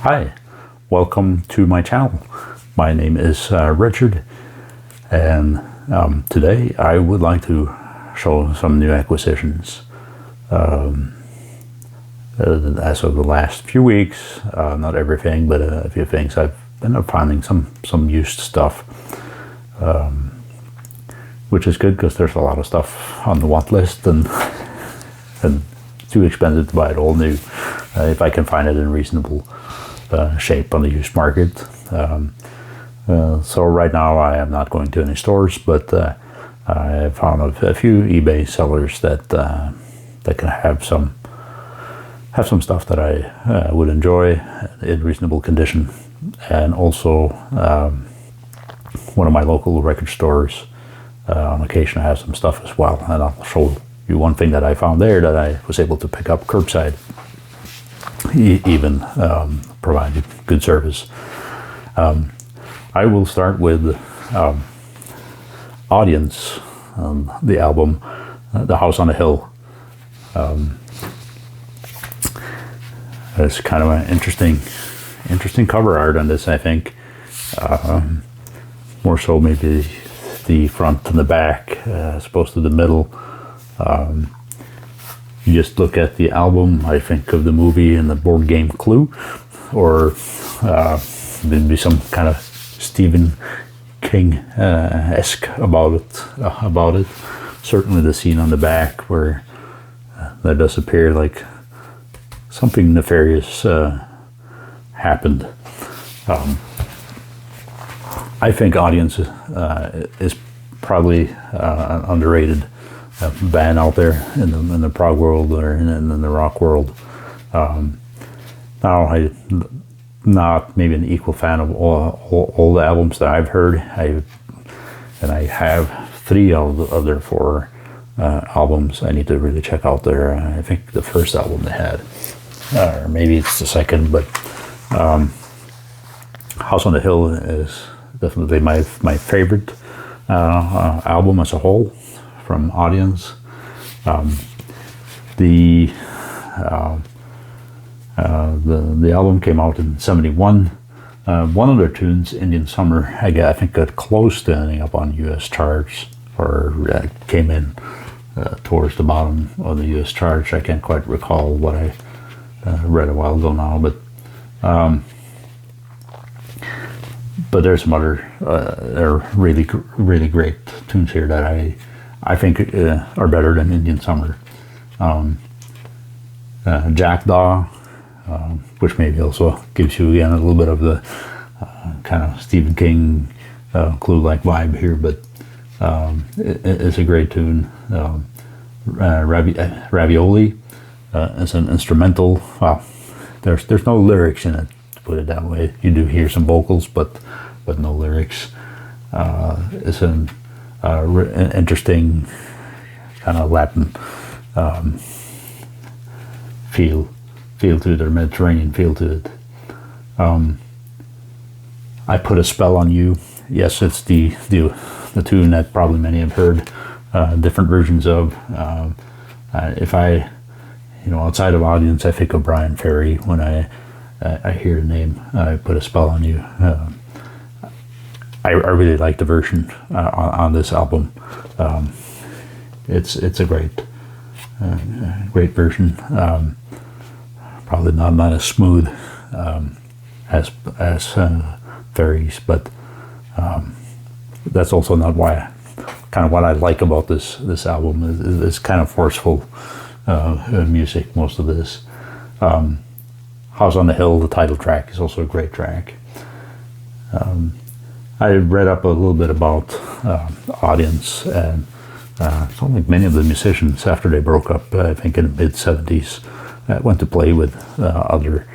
Hi, welcome to my channel. My name is Richard, and today I would like to show some new acquisitions. As of the last few weeks, not everything, but a few things, I've been finding some used stuff, which is good because there's a lot of stuff on the want list and too expensive to buy it all new if I can find it in reasonable shape on the used market. So right now I am not going to any stores, but I found a few eBay sellers that can have some stuff that I would enjoy in reasonable condition, and also one of my local record stores on occasion has some stuff as well, and I'll show you one thing that I found there that I was able to pick up curbside, even provided good service. I will start with Audience, the album The House on the Hill. There's kind of an interesting cover art on this, I think. More so maybe the front and the back as opposed to the middle. You just look at the album, I think of the movie and the board game Clue, or maybe some kind of Stephen King-esque about it. Certainly the scene on the back where there does appear like something nefarious happened. I think Audience is probably an underrated band out there in the prog world or in the rock world. Now I'm not maybe an equal fan of all the albums that I've heard. I have 3 of their 4 albums. I need to really check out their. I think the first album they had, or maybe it's the second. But House on the Hill is definitely my favorite album as a whole from Audience. The album came out in '71. One of their tunes, Indian Summer, I think got close to ending up on U.S. charts, or came in towards the bottom of the U.S. charts. I can't quite recall what I read a while ago now, but there's some other they're really great tunes here that I think are better than Indian Summer. Jackdaw, which maybe also gives you again a little bit of the kind of Stephen King Clue-like vibe here, but it's a great tune. Ravioli is an instrumental. Well, there's no lyrics in it, to put it that way. You do hear some vocals, but no lyrics. It's an interesting kind of Latin feel to it, or Mediterranean feel to it. I Put a Spell on You. Yes, it's the tune that probably many have heard different versions of. If I, outside of Audience, I think of Brian Ferry when I hear the name I Put a Spell on You. I really like the version on this album. It's a great version. Probably not as smooth as Ferry's, but that's also not why. Kind of what I like about this album is kind of forceful music. Most of this. House on the Hill, the title track, is also a great track. I read up a little bit about Audience, and I don't think many of the musicians, after they broke up, I think in the mid-'70s, went to play with other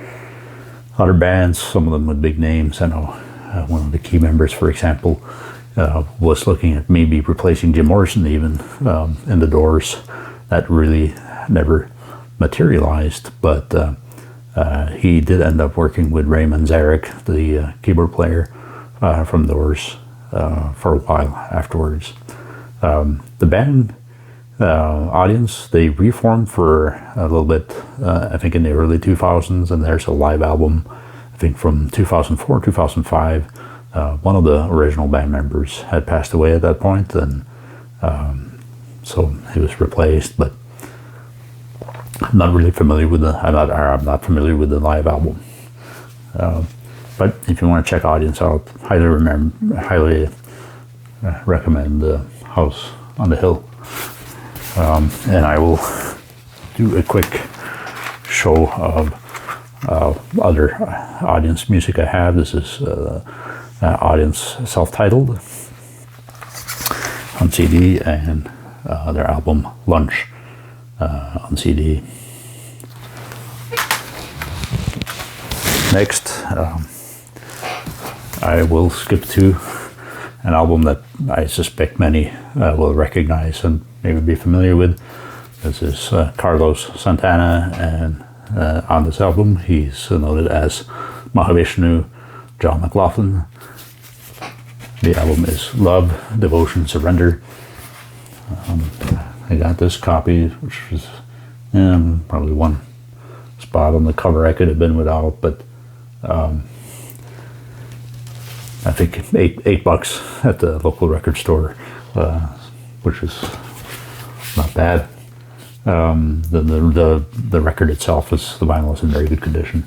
bands, some of them with big names. I know one of the key members, for example, was looking at maybe replacing Jim Morrison even in the Doors. That really never materialized, but he did end up working with Ray Manzarek, the keyboard player from Doors, for a while afterwards. The band Audience, they reformed for a little bit, I think in the early 2000s, and there's a live album I think from 2004, 2005, one of the original band members had passed away at that point, and so he was replaced. But I'm not really familiar with I'm not familiar with the live album. But if you want to check Audience out, highly recommend House on the Hill. And I will do a quick show of other Audience music I have. This is Audience self-titled on CD, and their album Lunch on CD. Next, I will skip to an album that I suspect many will recognize and maybe be familiar with. This is Carlos Santana, and on this album he's noted as Mahavishnu John McLaughlin. The album is Love, Devotion, Surrender. I got this copy, which was probably one spot on the cover I could have been without, but I think $8 at the local record store, which is not bad. The record itself the vinyl is in very good condition,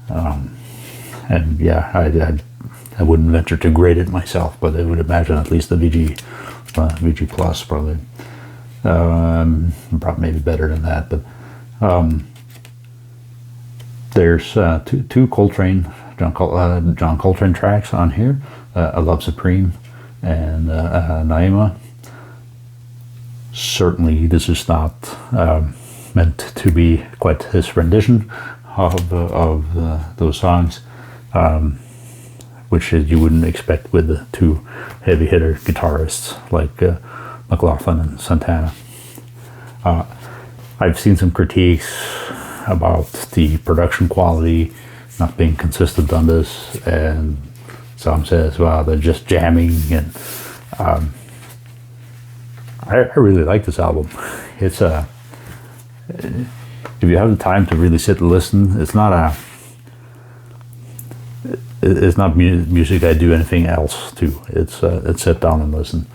and yeah, I wouldn't venture to grade it myself, but I would imagine at least the VG Plus probably maybe better than that. But there's two Coltrane, John Coltrane tracks on here, A Love Supreme and Naima. Certainly this is not meant to be quite his rendition of those songs, which you wouldn't expect with the two heavy hitter guitarists like McLaughlin and Santana. I've seen some critiques about the production quality not being consistent on this, and some says, well, they're just jamming, and I really like this album. It's if you have the time to really sit and listen, it's not music I do anything else to. It's sit down and listen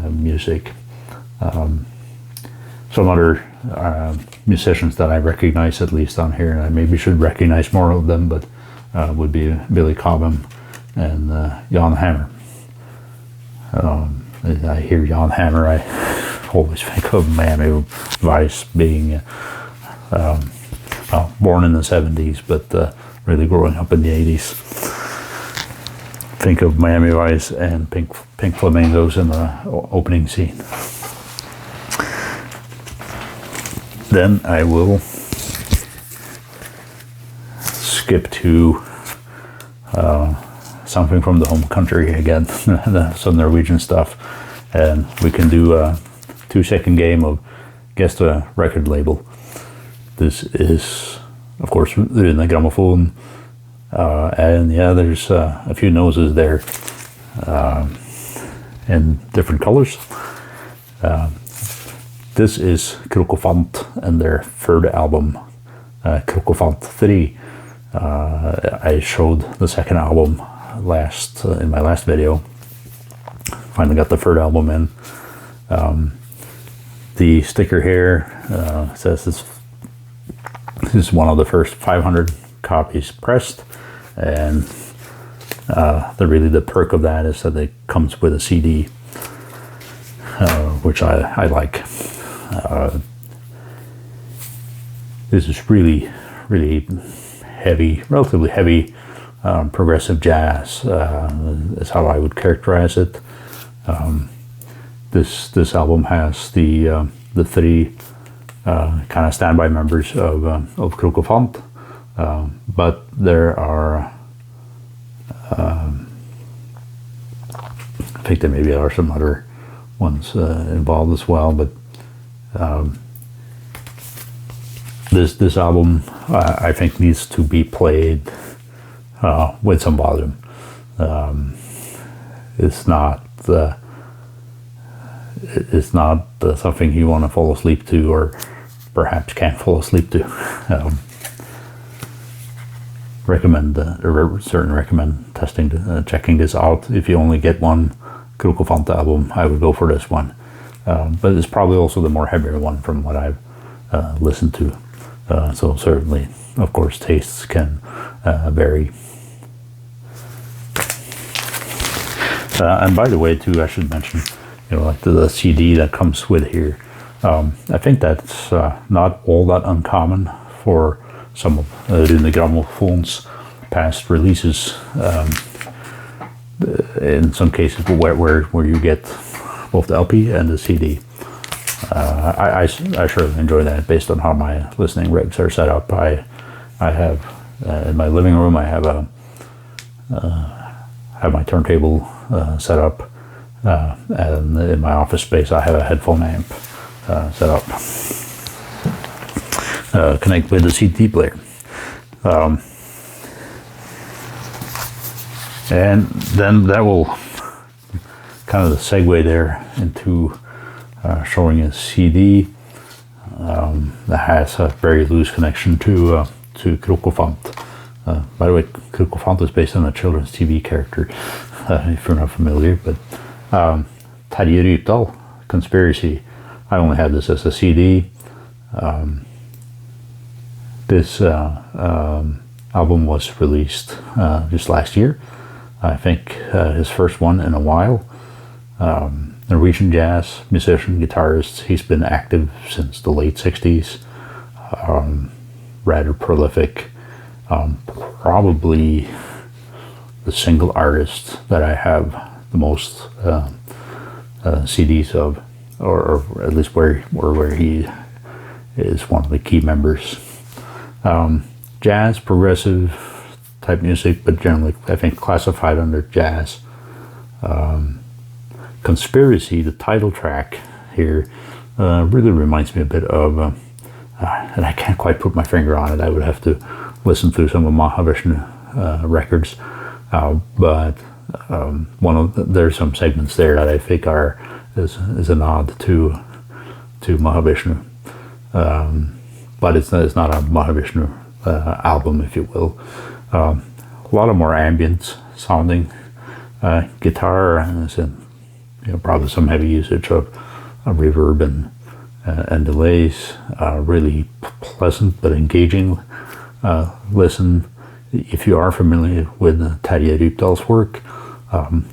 music. Some other musicians that I recognize, at least on here, and I maybe should recognize more of them, but would be Billy Cobham and Jan Hammer. I hear Jan Hammer, I always think of Miami Vice being born in the 70s, but really growing up in the 80s. Think of Miami Vice and Pink Flamingos in the opening scene. Then I will skip to something from the home country again, some Norwegian stuff, and we can do a 2-second game of guess the record label. This is, of course, in the gramophone, and yeah, there's a few noses there in different colors. This is Krokofant and their third album, Krokofant 3. I showed the second album in my last video. Finally got the third album in. The sticker here says this is one of the first 500 copies pressed, and the perk of that is that it comes with a CD, which I like. This is really heavy, relatively heavy progressive jazz, is how I would characterize it. This album has the three kind of standby members of Krokofant, but there are I think there maybe are some other ones involved as well, but this album I think needs to be played with some volume. It's not something you want to fall asleep to, or perhaps can't fall asleep to. certainly recommend checking this out. If you only get one Krokofant album, I would go for this one. But it's probably also the more heavier one from what I've listened to. So certainly, of course, tastes can vary. And by the way, too, I should mention, like the CD that comes with here. I think that's not all that uncommon for some of the Gramophone's past releases. In some cases, where you get both the LP and the CD. I surely enjoy that based on how my listening rigs are set up. I have in my living room, I have my turntable set up, and in my office space I have a headphone amp set up, connect with the CD player, and then that will kind of the segue there into showing a CD that has a very loose connection to Krokofant. By the way, Krokofant is based on a children's TV character, if you're not familiar. But Terje Rypdal, Conspiracy. I only have this as a CD. This album was released just last year. I think his first one in a while. Norwegian jazz musician, guitarist. He's been active since the late 60s. Rather prolific. Probably the single artist that I have the most CDs of, or at least where he is one of the key members. Jazz, progressive type music, but generally I think classified under jazz. Conspiracy, the title track here, really reminds me a bit of, and I can't quite put my finger on it. I would have to listen through some of Mahavishnu records, but there's some segments there that I think is a nod to Mahavishnu, but it's not a Mahavishnu album, if you will. A lot of more ambient sounding guitar, and probably some heavy usage of reverb and delays. Really pleasant but engaging listen. If you are familiar with Terje Rypdal's work,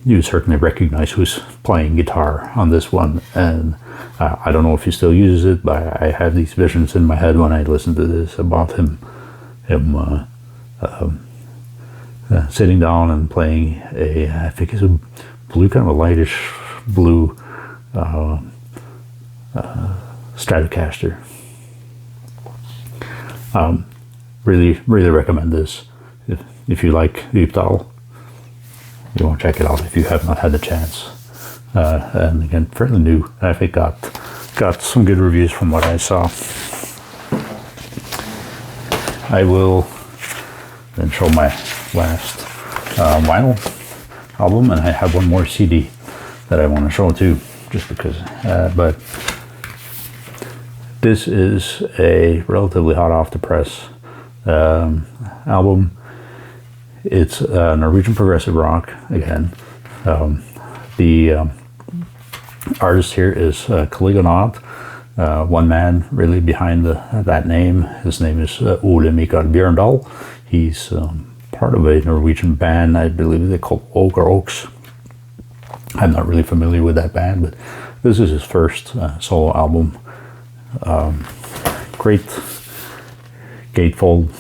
you certainly recognize who's playing guitar on this one. And I don't know if he still uses it, but I have these visions in my head when I listen to this about him sitting down and playing I think it's a blue, kind of a lightish blue Stratocaster. Really recommend this. If you like Rypdal, you want to check it out if you have not had the chance. And again, fairly new. I think got some good reviews from what I saw. I will then show my last vinyl album, and I have one more CD that I want to show too, just because. But this is a relatively hot off the press album. It's Norwegian progressive rock again. The artist here is Caligonaut, one man really behind that name. His name is Ole Mikael Bjørndal. He's part of a Norwegian band, I believe they're called Ogre Oaks. I'm not really familiar with that band, but this is his first solo album. Great gatefold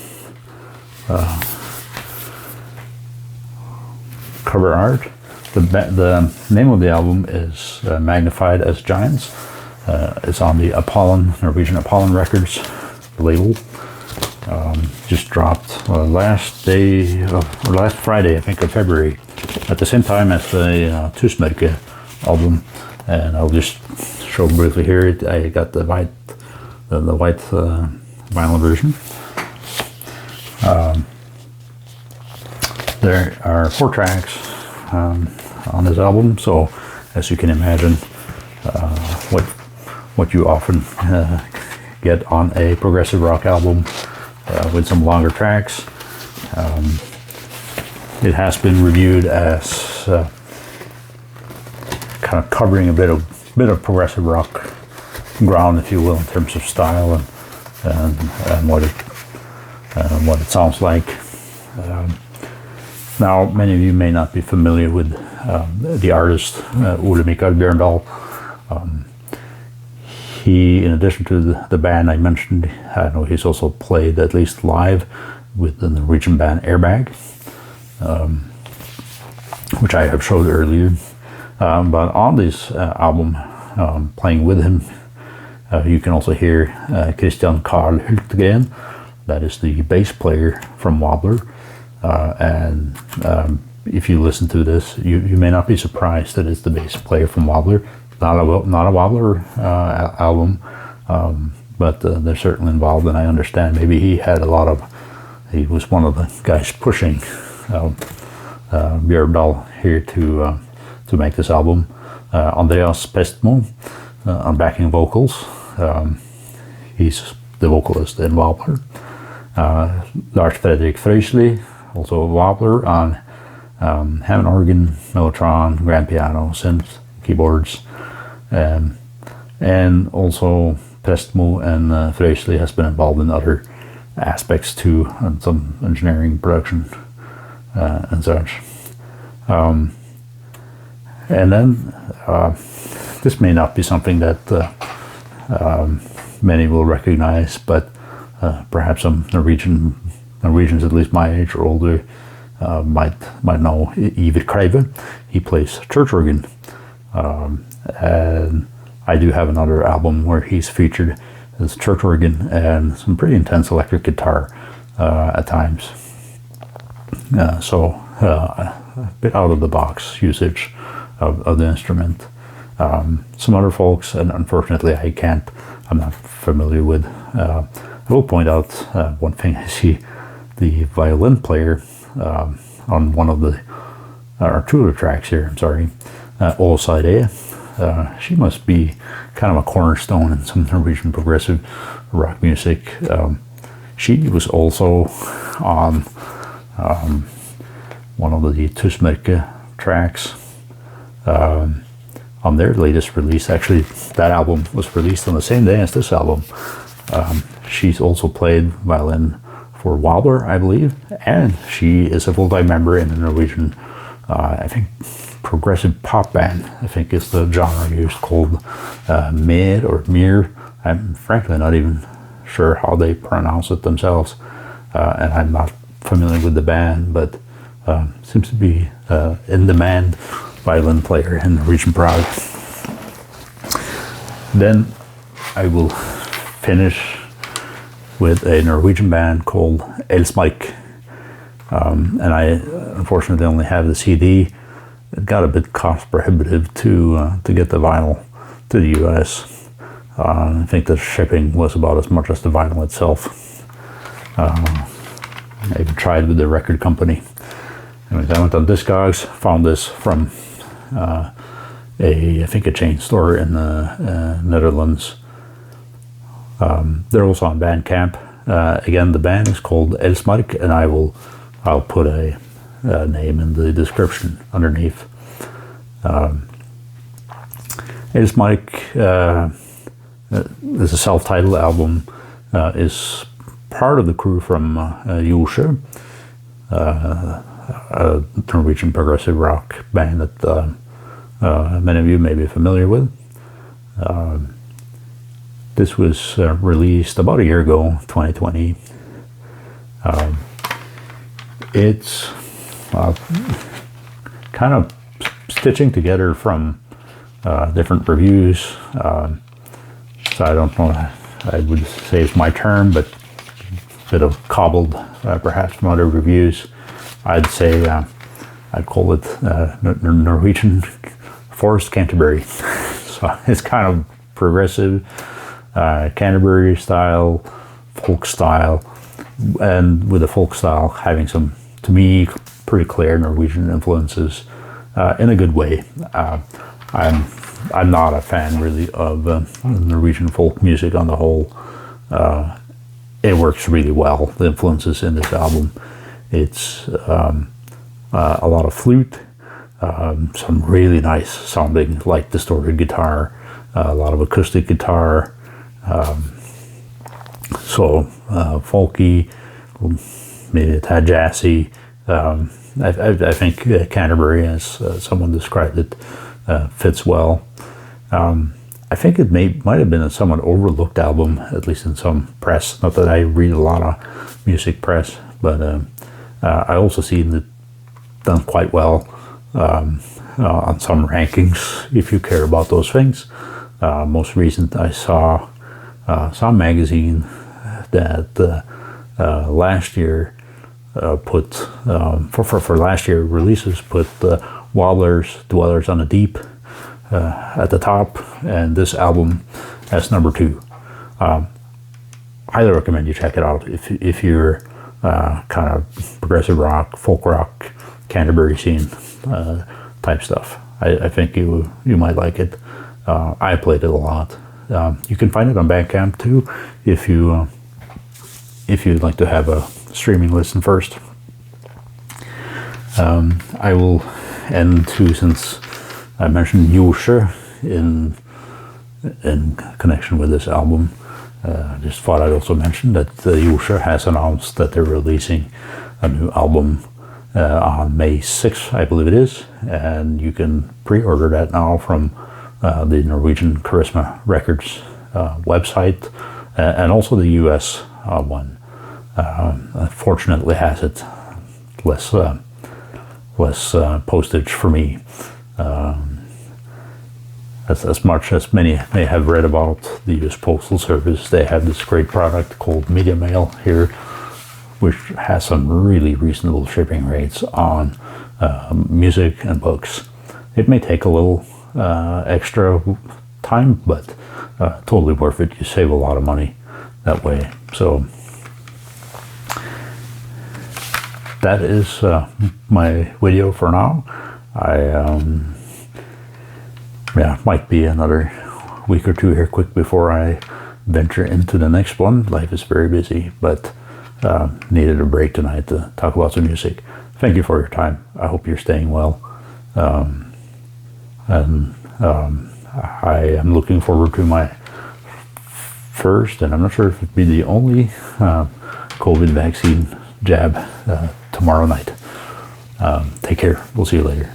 cover art. The name of the album is Magnified as Giants. It's on the Norwegian Apollon Records label. Just dropped last Friday, I think, of February, at the same time as the Tusmørke album. And I'll just show briefly here. I got the white vinyl version. There are 4 tracks on this album, so as you can imagine, what you often get on a progressive rock album, with some longer tracks. It has been reviewed as kind of covering a bit of progressive rock ground, if you will, in terms of style and what it sounds like. Now, many of you may not be familiar with the artist Ole Mikael Bjørndal. He, in addition to the band I mentioned, I know he's also played at least live with the Norwegian band Airbag, which I have showed earlier. But on this album, playing with him, you can also hear Christian Carl Hultgren, that is the bass player from Wobbler. And if you listen to this, you may not be surprised that it's the bass player from Wobbler. Not a Wobbler album, but they're certainly involved, and I understand maybe he was one of the guys pushing Rypdal here to make this album. Andreas Pestmo on backing vocals. He's the vocalist in Wobbler. Lars Fredrik Frøsli, also a Wobbler, on Hammond organ, mellotron, grand piano, synth, keyboards, and also Pestmo and Frøsli has been involved in other aspects too, and some engineering, production, and such. And then this may not be something that many will recognize, but perhaps some Norwegians, at least my age or older, might know Iver Kleive. He plays church organ, and I do have another album where he's featured as church organ and some pretty intense electric guitar at times. So a bit out of the box usage of the instrument. Some other folks, and unfortunately I'm not familiar with. I will point out one thing. I see the violin player on one of the, or two of the tracks here, I'm sorry, All Side A. She must be kind of a cornerstone in some Norwegian progressive rock music. She was also on one of the Tusmørke tracks on their latest release. Actually, that album was released on the same day as this album. She's also played violin for Wobbler, I believe, and she is a full-time member in the Norwegian, I think, progressive pop band, I think is the genre used, called Mer or Mir. I'm frankly not even sure how they pronounce it themselves, and I'm not familiar with the band, but seems to be in-demand violin player in Norwegian Prague. Then I will finish with a Norwegian band called Elds, and I unfortunately only have the CD. It got a bit cost prohibitive to get the vinyl to the US. I think the shipping was about as much as the vinyl itself. I even tried with the record company. Anyways, I went on Discogs, found this from I think a chain store in the Netherlands. They're also on Bandcamp. Again, the band is called Elds, and I'll put a name in the description underneath. Elds is a self-titled album. Is part of the crew from Jorsjö, a Norwegian progressive rock band that many of you may be familiar with. This was released about a year ago, 2020. It's kind of stitching together from different reviews. So I don't know, I would say it's my term, but a bit of cobbled perhaps from other reviews. I'd say I'd call it Norwegian Forrest Canterbury. So it's kind of progressive, Canterbury style, folk style, and with the folk style having some, to me, pretty clear Norwegian influences in a good way. I'm not a fan really of Norwegian folk music on the whole. It works really well, the influences in this album. It's a lot of flute, some really nice sounding, like distorted guitar, a lot of acoustic guitar, so folky, maybe a tad jazzy. I think Canterbury, as someone described it, fits well. I think it might have been a somewhat overlooked album, at least in some press. Not that I read a lot of music press, but I also seen it done quite well on some rankings, if you care about those things. Most recent, I saw some magazine that last year put for last year releases put Wobblers, Dwellers on the Deep at the top, and this album as number 2. Highly recommend you check it out if you're kind of progressive rock, folk rock, Canterbury scene type stuff. I think you might like it. I played it a lot. You can find it on Bandcamp too if you'd like to have a streaming listen first. I will end too, since I mentioned Yoshe in connection with this album. Just thought I'd also mention that Yoshe has announced that they're releasing a new album on May 6th, I believe it is, and you can pre-order that now from the Norwegian Charisma Records website, and also the US one. Fortunately has it less postage for me. As much as many may have read about the US Postal Service, they have this great product called Media Mail here, which has some really reasonable shipping rates on music and books. It may take a little extra time, but totally worth it. You save a lot of money that way. So that is my video for now. Might be another week or two here quick before I venture into the next one. Life is very busy, but needed a break tonight to talk about some music. Thank you for your time. I hope you're staying well. I am looking forward to my first, and I'm not sure if it'd be the only, COVID vaccine jab tomorrow night. Take care. We'll see you later.